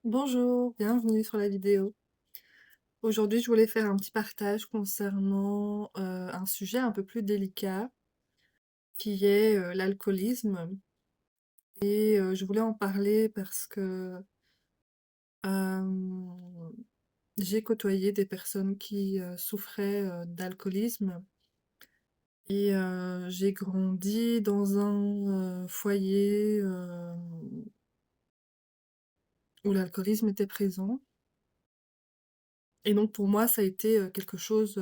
Bonjour, bienvenue sur la vidéo. Aujourd'hui, je voulais faire un petit partage concernant un sujet un peu plus délicat qui est l'alcoolisme. Et je voulais en parler parce que euh, j'ai côtoyé des personnes qui souffraient d'alcoolisme et j'ai grandi dans un foyer où l'alcoolisme était présent. Et donc pour moi, ça a été quelque chose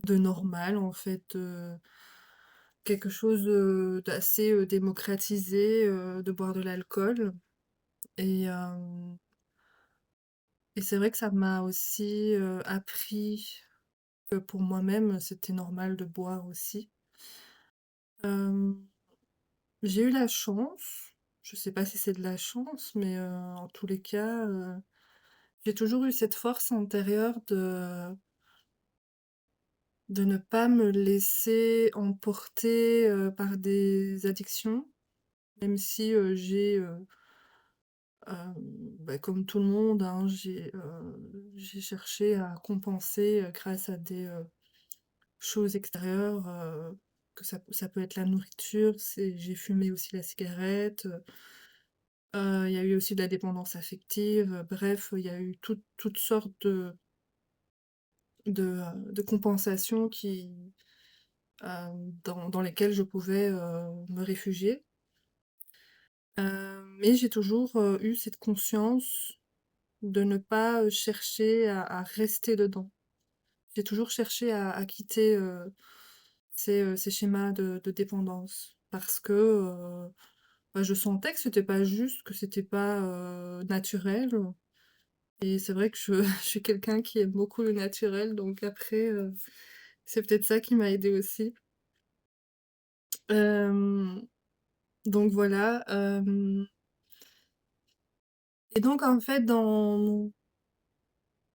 de normal en fait, quelque chose, d'assez, démocratisé, de boire de l'alcool et hem et c'est vrai que ça m'a aussi, appris que pour moi-même, c'était normal de boire aussi. Hem, j'ai eu la chance, je sais pas si c'est de la chance, mais en tous les cas, j'ai toujours eu cette force intérieure de ne pas me laisser emporter, par des addictions, même si, comme tout le monde, hein, j'ai cherché à compenser, grâce à des, choses extérieures, que ça peut être la nourriture, j'ai fumé aussi la cigarette, il y a eu aussi de la dépendance affective, bref, il y a eu toutes sortes de compensations dans lesquelles je pouvais, me réfugier. Mais j'ai toujours, eu cette conscience de ne pas, chercher à rester dedans. J'ai toujours cherché à quitter, ces schémas de dépendance parce que, je sentais que c'était pas juste, que c'était pas, naturel et c'est vrai que je je suis quelqu'un qui aime beaucoup le naturel donc après, c'est peut-être ça qui m'a aidée aussi. Hem, donc voilà, et donc en fait dans mon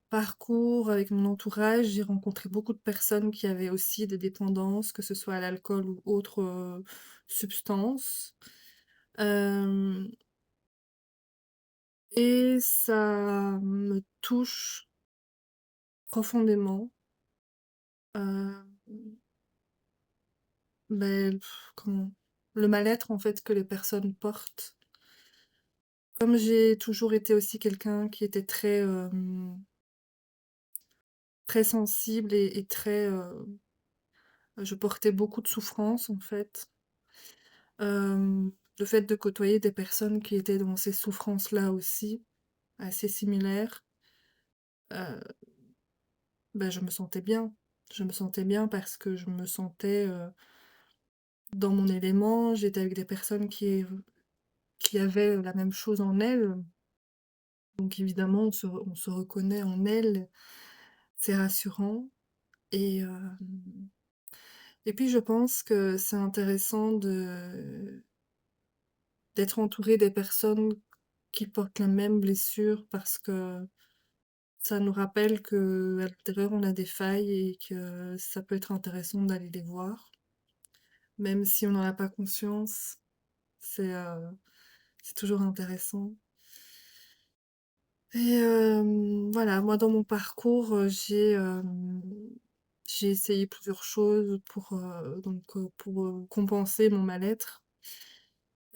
parcours, avec mon entourage, j'ai rencontré beaucoup de personnes qui avaient aussi des dépendances, que ce soit à l'alcool ou autres, substances. Hem et ça me touche profondément. Hem, comment? Le mal-être, en fait, que les personnes portent. Comme j'ai toujours été aussi quelqu'un qui était très, très sensible et très, je portais beaucoup de souffrance, en fait. Le fait de côtoyer des personnes qui étaient dans ces souffrances-là aussi, assez similaires, heu, je me sentais bien. Je me sentais bien parce que je me sentais, dans mon élément. J'étais avec des personnes qui avaient la même chose en elles, donc évidemment on se reconnaît en elles, c'est rassurant et et puis je pense que c'est intéressant d'être entouré des personnes qui portent la même blessure parce que ça nous rappelle qu'à l'intérieur, on a des failles et que ça peut être intéressant d'aller les voir, même si on n'en a pas conscience, c'est toujours intéressant. Et voilà, moi, dans mon parcours, j'ai essayé plusieurs choses pour, compenser mon mal-être.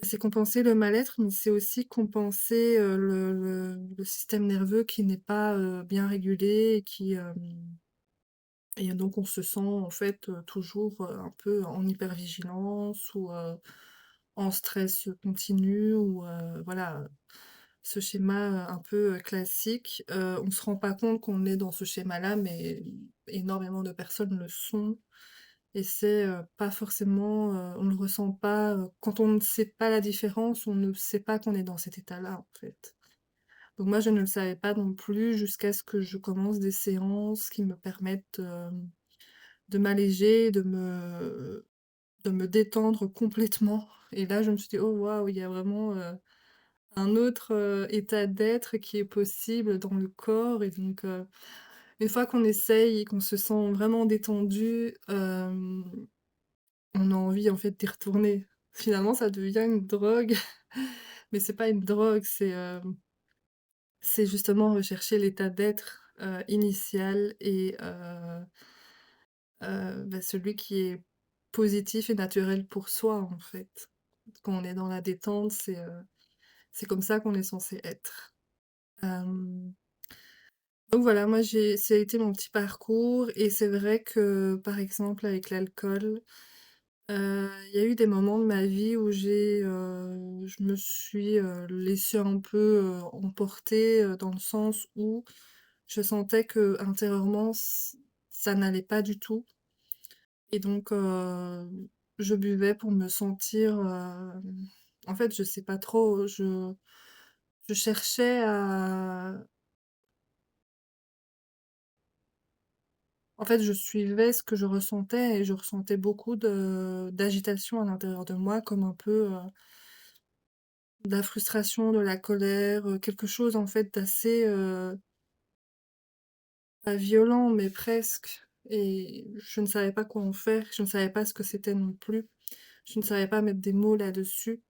C'est compenser le mal-être, mais c'est aussi compenser, le système nerveux qui n'est pas, bien régulé et donc on se sent en fait, toujours, un peu en hypervigilance ou, en stress continu ou, voilà, ce schéma, un peu, classique. On se rend pas compte qu'on est dans ce schéma-là, mais énormément de personnes le sont et c'est, pas forcément, on ne le ressent pas, quand on ne sait pas la différence, on ne sait pas qu'on est dans cet état-là, en fait. Donc moi, je ne le savais pas non plus jusqu'à ce que je commence des séances qui me permettent, de m'alléger, de me détendre complètement et là, je me suis dit: «Oh waouh, il y a vraiment, un autre, état d'être qui est possible dans le corps» et donc une fois qu'on essaye et qu'on se sent vraiment détendu, on a envie, en fait, d'y retourner. Finalement, ça devient une drogue, mais c'est pas une drogue, c'est justement rechercher l'état d'être, initial et bah, celui qui est positif et naturel pour soi, en fait. Quand on est dans la détente, c'est comme ça qu'on est censé être. Hem, donc voilà, moi ça a été mon petit parcours et c'est vrai que, par exemple, avec l'alcool, il y a eu des moments de ma vie où je me suis, laissée un peu, emporter, dans le sens où je sentais qu'intérieurement ça n'allait pas du tout et donc je buvais pour me sentir, en fait, je sais pas trop, je cherchais à en fait, je suivais ce que je ressentais et je ressentais beaucoup de d'agitation à l'intérieur de moi, comme un peu, de la frustration, de la colère, quelque chose en fait d'assez, pas violent, mais presque et je ne savais pas quoi en faire, je ne savais pas ce que c'était non plus. Je ne savais pas mettre des mots là-dessus.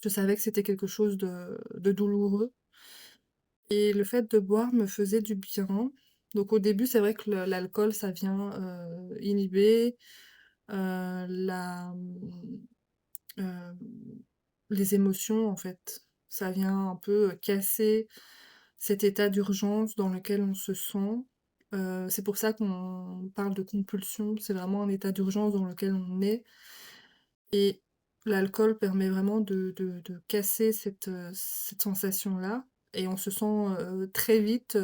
Je savais que c'était quelque chose de douloureux et le fait de boire me faisait du bien. Donc au début, c'est vrai que l'alcool, ça vient, inhiber, la hem, les émotions, en fait. Ça vient un peu, casser cet état d'urgence dans lequel on se sent. C'est pour ça qu'on parle de compulsion. C'est vraiment un état d'urgence dans lequel on est et l'alcool permet vraiment de casser cette sensation-là et on se sent, très vite,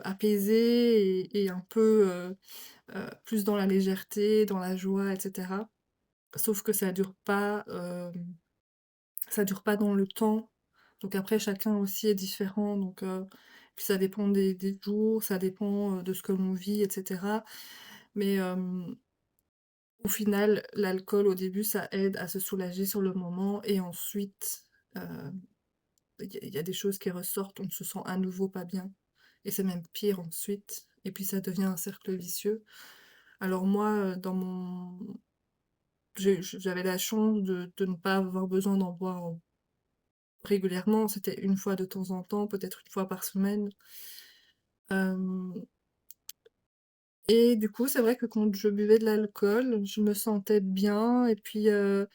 apaisé et un peu, plus dans la légèreté, dans la joie et cetera. Sauf que ça dure pas dans le temps. Donc après chacun aussi est différent donc puis ça dépend des jours, ça dépend, de ce que l'on vit et cetera. Mais au final, l'alcool au début ça aide à se soulager sur le moment et ensuite, heu, il y a des choses qui ressortent, on se sent à nouveau pas bien et c'est même pire ensuite et puis ça devient un cercle vicieux. Alors moi, dans mon j'avais la chance de ne pas avoir besoin d'en boire régulièrement, c'était une fois de temps en temps, peut-être une fois par semaine. Hem et du coup, c'est vrai que quand je buvais de l'alcool, je me sentais bien et puis, je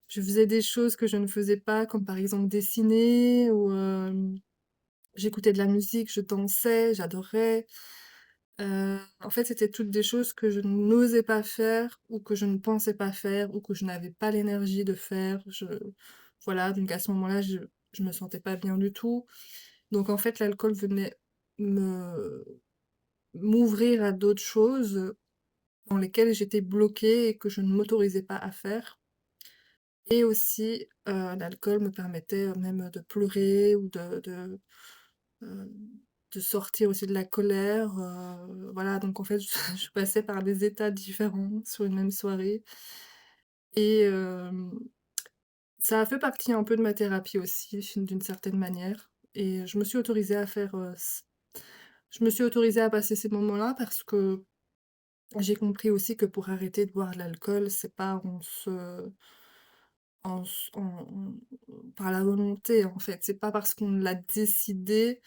faisais des choses que je ne faisais pas, comme par exemple dessiner ou, j'écoutais de la musique, je dansais, j'adorais. En fait, c'était toutes des choses que je n'osais pas faire ou que je ne pensais pas faire ou que je n'avais pas l'énergie de faire. Voilà, donc à ce moment-là, je me sentais pas bien du tout. Donc en fait, l'alcool venait me m'ouvrir à d'autres choses, dans lesquelles j'étais bloquée et que je ne m'autorisais pas à faire et aussi, l'alcool me permettait, même de pleurer ou heu, de sortir aussi de la colère, voilà, donc en fait, je passais par des états différents sur une même soirée et ça a fait partie un peu de ma thérapie aussi, d'une certaine manière et je me suis autorisée à faire, je me suis autorisée à passer ces moments-là parce que j'ai compris aussi que pour arrêter de boire de l'alcool, c'est pas en s en par la volonté, en fait. C'est pas parce qu'on l'a décidé,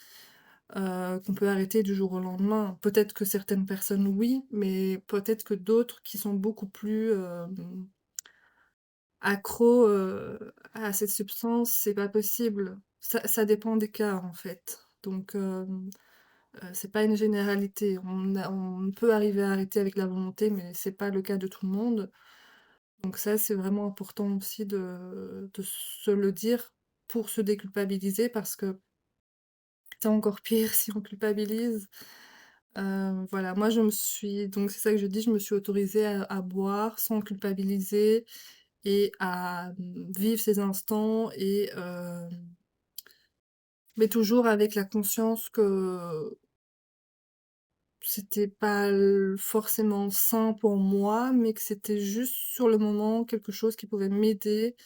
qu'on peut arrêter du jour au lendemain. Peut-être que certaines personnes, oui, mais peut-être que d'autres qui sont beaucoup plus, accros, à cette substance, c'est pas possible. Ça dépend des cas, en fait. Donc c'est pas une généralité. On peut arriver à arrêter avec la volonté, mais c'est pas le cas de tout le monde. Donc ça, c'est vraiment important aussi de se le dire pour se déculpabiliser parce que c'est encore pire si on culpabilise. Voilà, moi je me suis donc c'est ça que je dis, je me suis autorisée à boire sans culpabiliser et à, vivre ces instants et mais toujours avec la conscience que c'était pas forcément sain pour moi, mais que c'était juste sur le moment quelque chose qui pouvait m'aider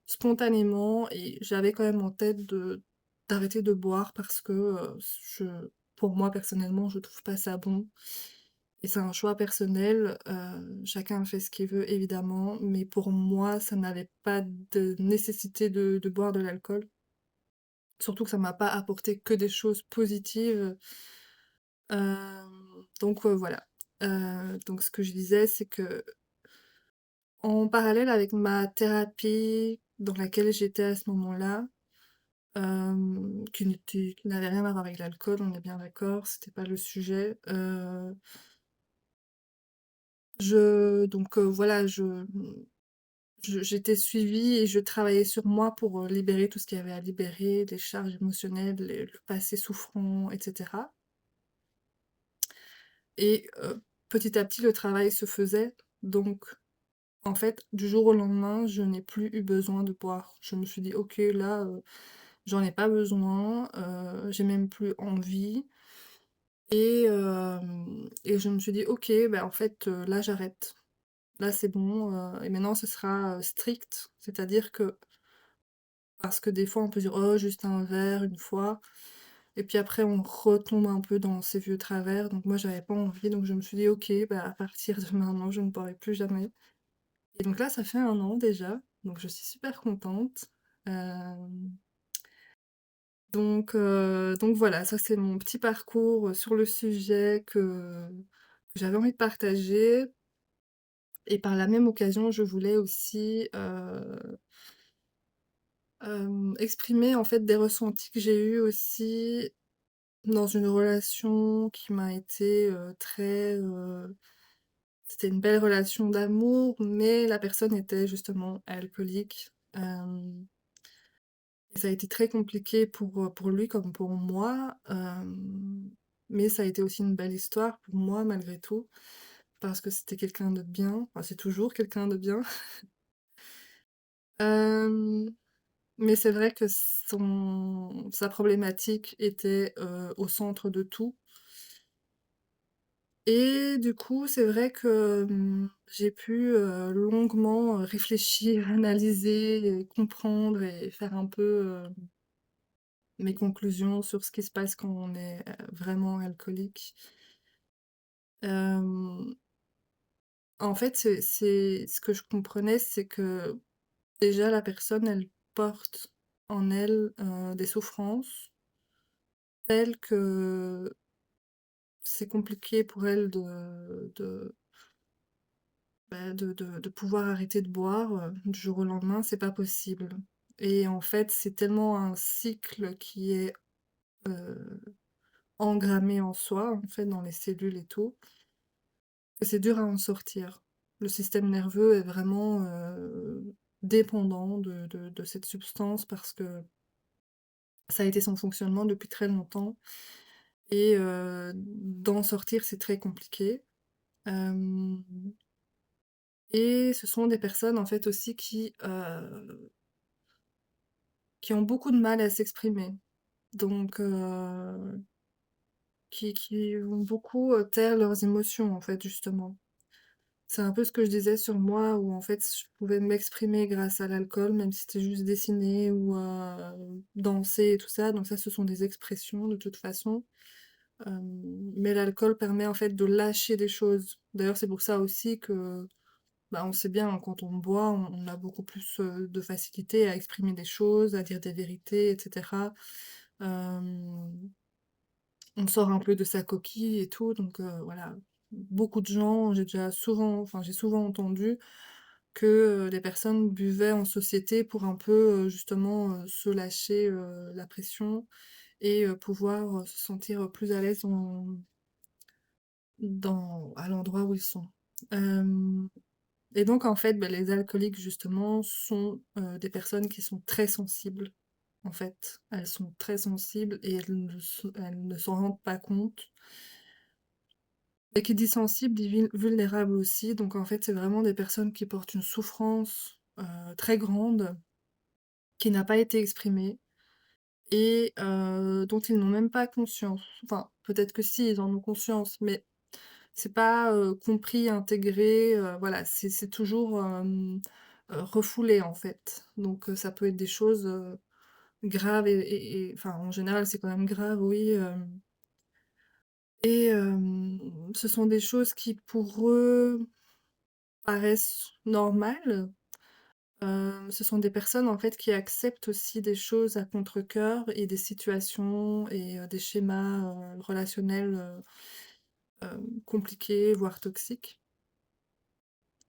spontanément et j'avais quand même en tête de d'arrêter de boire parce que, je pour moi personnellement, je trouve pas ça bon et c'est un choix personnel, chacun fait ce qu'il veut évidemment, mais pour moi, ça n'avait pas de nécessité de boire de l'alcool Surtout que ça m'a pas apporté que des choses positives, donc voilà. Donc ce que je disais, c'est que en parallèle avec ma thérapie dans laquelle j'étais à ce moment-là, qui n'avait rien à voir avec l'alcool, on est bien d'accord, c'était pas le sujet, voilà, j'étais suivie et je travaillais sur moi pour, libérer tout ce qu'il y avait à libérer, les charges émotionnelles, le passé souffrant et cetera et petit à petit, le travail se faisait donc en fait, du jour au lendemain, je n'ai plus eu besoin de boire. Je me suis dit: «OK, là, j'en ai pas besoin, j'ai même plus envie» et je me suis dit: «OK, bah, en fait, là, j'arrête. Là, c'est bon, et maintenant ce sera, strict». C'est-à-dire que parce que des fois, on peut dire: «Oh, juste un verre, une fois» et puis après on retombe un peu dans ses vieux travers, donc moi, j'avais pas envie, donc je me suis dit: «OK, bah, à partir de maintenant, je ne boirai plus jamais». Et donc là, ça fait 1 an déjà, donc je suis super contente. Hem, donc voilà, ça c'est mon petit parcours, sur le sujet que j'avais envie de partager et par la même occasion, je voulais aussi, exprimer en fait des ressentis que j'ai eus aussi dans une relation qui m'a été, c'était une belle relation d'amour, mais la personne était justement alcoolique. Et ça a été très compliqué pour lui comme pour moi, mais ça a été aussi une belle histoire pour moi malgré tout, parce que c'était quelqu'un de bien, enfin c'est toujours quelqu'un de bien. Hem, mais c'est vrai que sa problématique était, au centre de tout et du coup, c'est vrai que, j'ai pu, longuement, réfléchir, analyser et comprendre et faire un peu, mes conclusions sur ce qui se passe quand on est, vraiment alcoolique. Hem, En fait, c'est ce que je comprenais, c'est que déjà la personne, elle porte en elle, des souffrances telles que c'est compliqué pour elle de pouvoir arrêter de boire, du jour au lendemain, c'est pas possible et en fait, c'est tellement un cycle qui est, heu, engrammé en soi, en fait, dans les cellules et tout, c'est dur à en sortir. Le système nerveux est vraiment, dépendant de cette substance parce que ça a été son fonctionnement depuis très longtemps et d'en sortir, c'est très compliqué. Hem et ce sont des personnes, en fait, aussi qui ont beaucoup de mal à s'exprimer. Donc qui vont beaucoup, taire leurs émotions, en fait, justement. C'est un peu ce que je disais sur moi où en fait je pouvais m'exprimer grâce à l'alcool, même si c'était juste dessiner ou, danser et tout ça, donc ça ce sont des expressions de toute façon. Mais l'alcool permet en fait de lâcher des choses. D'ailleurs c'est pour ça aussi que, bah, on sait bien hein, quand on boit, on a beaucoup plus, de facilité à exprimer des choses, à dire des vérités et cetera. Hem On sort un peu de sa coquille et tout, donc voilà. Beaucoup de gens, j'ai souvent entendu que, les personnes buvaient en société pour un peu, justement, se lâcher, la pression et pouvoir, se sentir, plus à l'aise à l'endroit où ils sont. Hem et donc en fait, bah, les alcooliques justement sont, des personnes qui sont très sensibles, en fait. Elles sont très sensibles et elles ne s'en rendent pas compte. Et qui dit sensible dit vulnérable aussi, donc en fait, c'est vraiment des personnes qui portent une souffrance, très grande, qui n'a pas été exprimée et dont ils n'ont même pas conscience. Enfin, peut-être que si, ils en ont conscience, mais c'est pas, compris, intégré, voilà, c'est toujours, refoulé, en fait. Donc ça peut être des choses, graves et enfin, en général, c'est quand même grave, oui, et ce sont des choses qui, pour eux paraissent normales, Ce sont des personnes, en fait, qui acceptent aussi des choses à contre-cœur et des situations et des schémas, relationnels, compliqués, voire toxiques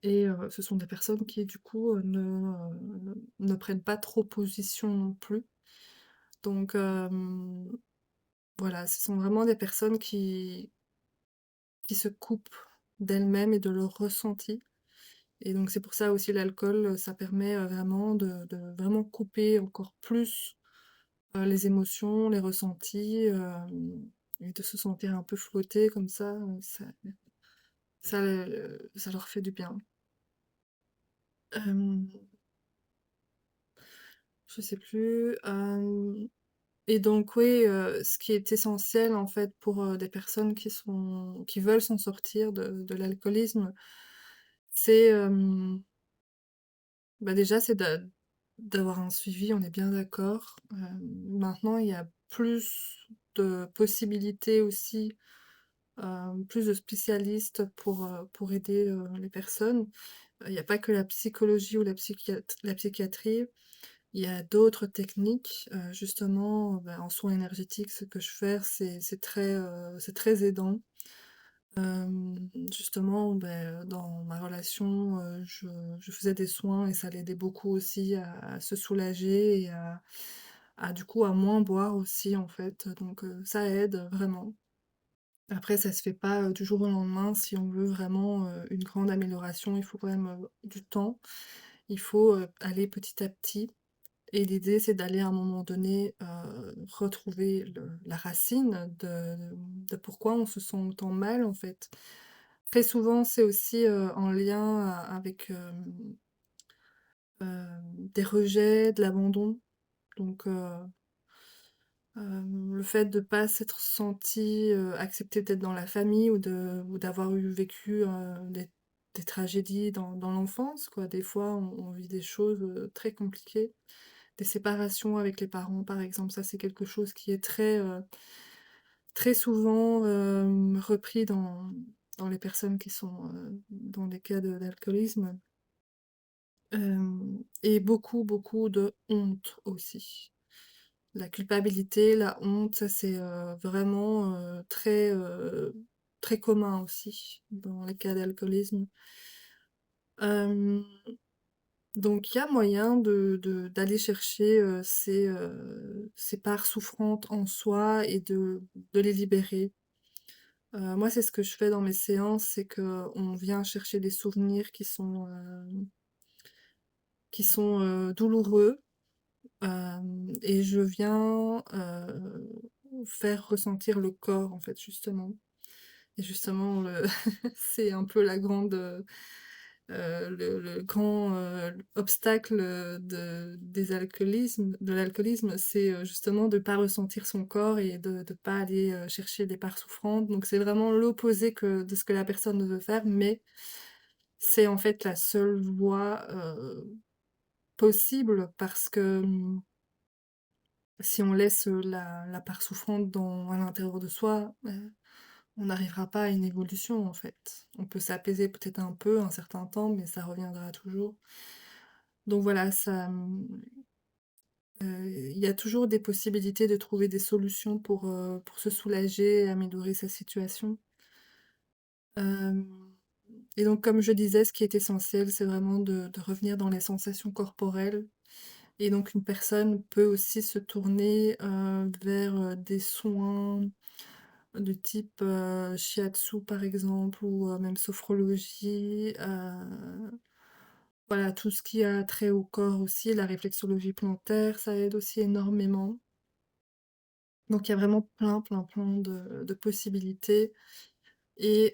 et ce sont des personnes qui, du coup, ne prennent pas trop position non plus. Donc voilà, ce sont vraiment des personnes qui se coupent d'elles-mêmes et de leurs ressentis et donc c'est pour ça aussi l'alcool, ça permet, vraiment de vraiment couper encore plus, les émotions, les ressentis, et de se sentir un peu flotté comme ça leur fait du bien. Hem, je sais plus, et donc oui, ce qui est essentiel en fait pour, des personnes qui veulent s'en sortir de l'alcoolisme, c'est, bah, déjà c'est d'avoir un suivi, on est bien d'accord. Maintenant il y a plus de possibilités aussi, plus de spécialistes pour aider, les personnes. Il y a pas que la psychologie ou la psychiatrie. Il y a d'autres techniques, justement, bah, en soins énergétiques, ce que je fais, c'est très aidant. Justement, beh, dans ma relation, je faisais des soins et ça l'aidait beaucoup aussi à se soulager et à du coup, à moins boire aussi, en fait, donc ça aide vraiment. Après ça se fait pas, du jour au lendemain. Si on veut vraiment, une grande amélioration, il faut quand même, du temps. Il faut, aller petit à petit. Et l'idée, c'est d'aller à un moment donné, retrouver la racine de pourquoi on se sent autant mal, en fait. Très souvent, c'est aussi, en lien avec, des rejets, de l'abandon. Donc, le fait de pas s'être senti, accepté peut-être dans la famille ou d'avoir vécu, des tragédies dans l'enfance, quoi. Des fois, on vit des choses, très compliquées. Des séparations avec les parents, par exemple, ça c'est quelque chose qui est très souvent, repris dans les personnes qui sont, dans des cas d'alcoolisme. Et beaucoup, beaucoup de honte aussi. La culpabilité, la honte, ça c'est, vraiment, très commun aussi dans les cas d'alcoolisme. Hem Donc il y a moyen d'aller chercher, ces parts souffrantes en soi et de les libérer. Moi, c'est ce que je fais dans mes séances, c'est qu'on vient chercher des souvenirs qui sont douloureux, et je viens, faire ressentir le corps, en fait, justement. Et justement, c'est un peu la grande, le grand, obstacle, de l'alcoolisme, c'est, justement de pas ressentir son corps et de pas aller, chercher des parts souffrantes. Donc c'est vraiment l'opposé de ce que la personne veut faire, mais c'est en fait la seule voie, possible parce que, si on laisse, la part souffrante à l'intérieur de soi, on n'arrivera pas à une évolution, en fait. On peut s'apaiser peut-être un peu, un certain temps, mais ça reviendra toujours. Donc voilà, il y a toujours des possibilités de trouver des solutions pour se soulager et améliorer sa situation. Hem et donc comme je disais, ce qui est essentiel, c'est vraiment de revenir dans les sensations corporelles et donc une personne peut aussi se tourner, vers, des soins de type, shiatsu par exemple ou même sophrologie, voilà, tout ce qui a trait au corps aussi, la réflexologie plantaire, ça aide aussi énormément. Donc il y a vraiment plein, plein, plein de possibilités et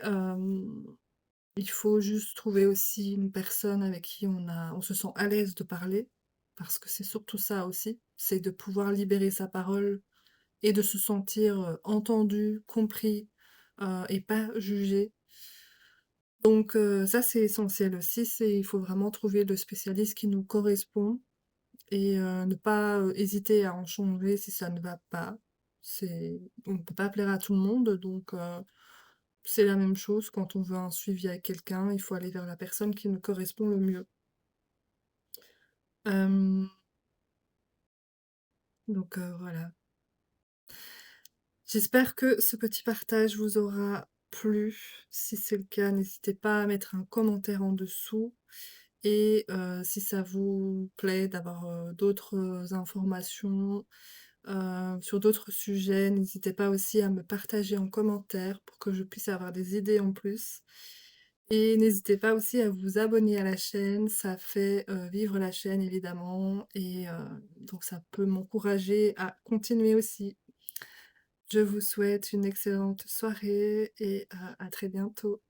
il faut juste trouver aussi une personne avec qui on se sent à l'aise de parler, parce que c'est surtout ça aussi, c'est de pouvoir libérer sa parole et de se sentir, entendu, compris, et pas jugé. Donc ça, c'est essentiel aussi, il faut vraiment trouver le spécialiste qui nous correspond et ne pas, hésiter à en changer si ça ne va pas. On ne peut pas plaire à tout le monde, donc c'est la même chose quand on veut un suivi avec quelqu'un, il faut aller vers la personne qui nous correspond le mieux. Hem, donc voilà. J'espère que ce petit partage vous aura plu. Si c'est le cas, n'hésitez pas à mettre un commentaire en dessous et si ça vous plaît d'avoir, d'autres informations, sur d'autres sujets, n'hésitez pas aussi à me partager en commentaire pour que je puisse avoir des idées en plus et n'hésitez pas aussi à vous abonner à la chaîne, ça fait, vivre la chaîne évidemment et donc ça peut m'encourager à continuer aussi. Je vous souhaite une excellente soirée et à très bientôt.